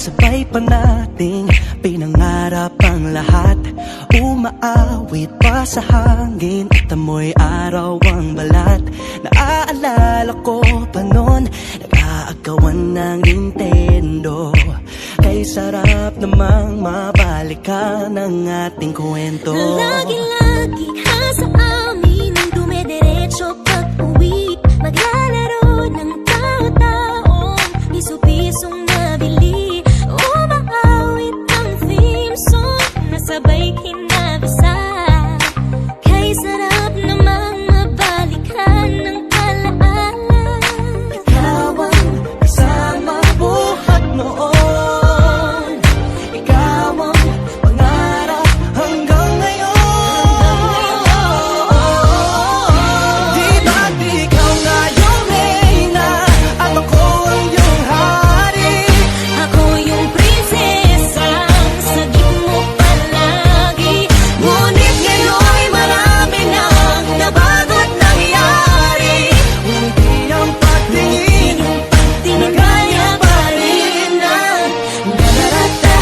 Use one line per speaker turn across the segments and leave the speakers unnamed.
sabay pa nating pinangarap ang lahat. Umaawit pa sa hangin at amoy araw ang balat. Naaalala ko pa noon, nag-aagawan ng Nintendo. Kay sarap namang mabalikan ang ating kwento.
Lagi-lagi ka sa amin ang dumediretso pag-uwi. Maglalaro ng tao-taong piso-pisong nabili. Umaawit ang theme song na sabay kinabasa. Kay sarap namang mabalikan ng alaala.
Ikaw ang kasama buhat noon. Ikaw ang pangarap hanggang ngayon. Di ba't ikaw nga yung reyna at ako ang iyong hari?
Ako yung prinsesa, sagip mo palagi.
Ngunit ngayon'y marami nang nabago't nangyari. Hindi ang pagtingin na gaya pa rin ang nararata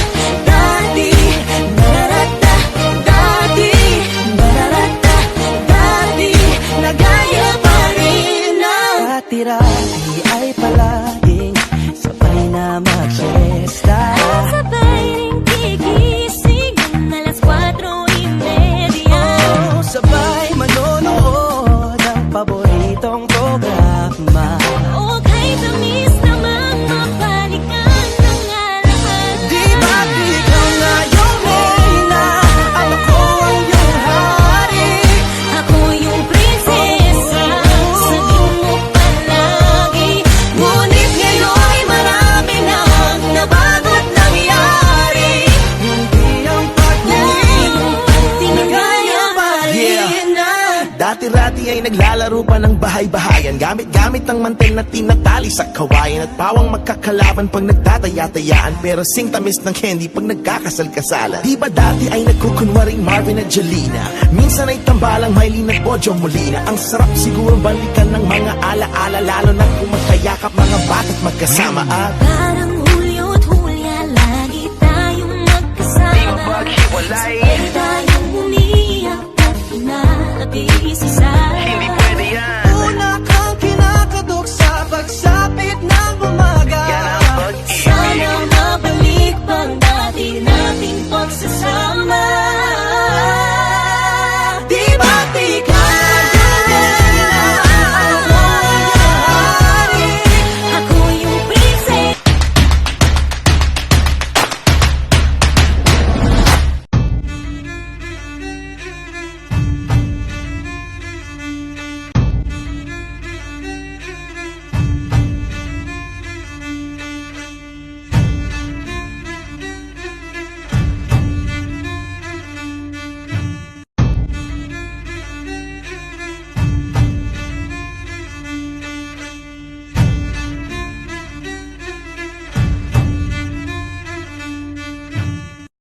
dati. Nararata dati. Nararata dati. Na gaya pa rin ang dati-rati ay palaging sabay na mag-siesta.
Sabay ring gigising ng alas 4:30.
Oh, sabay manonood ng paboritong programa.
O kay tamis namang mabalikan ng alaala.
Di ba't ikaw nga yung reyna at ako ang iyong hari?
Ako yung prinsesa, sagip mo palagi.
Ngunit ngayon'y marami nang nabago't nangyari. Hindi ang pagtingin na gaya pa rin ang
Dati-rati ay naglalaro pa ng bahay-bahayan, gamit-gamit ang mantel na tinatali sa kawayan. At pawang magkakalaban pag nagtataya-tayaan, pero sing tamis ng candy pag nagkakasal-kasalan. Di ba dati ay nagkukunwaring Marvin at Jelena? Minsan ay tambalang Mylene at Bojo Molina. Ang sarap siguro balikan ng mga ala-ala, lalo na kung magkayakap mga bata't magkasama. At
Parang Hulyo't Hulya, lagi tayong magkasama.
Di ba maghiwalay?
Sabay tayong umiyak at inaabi si Sa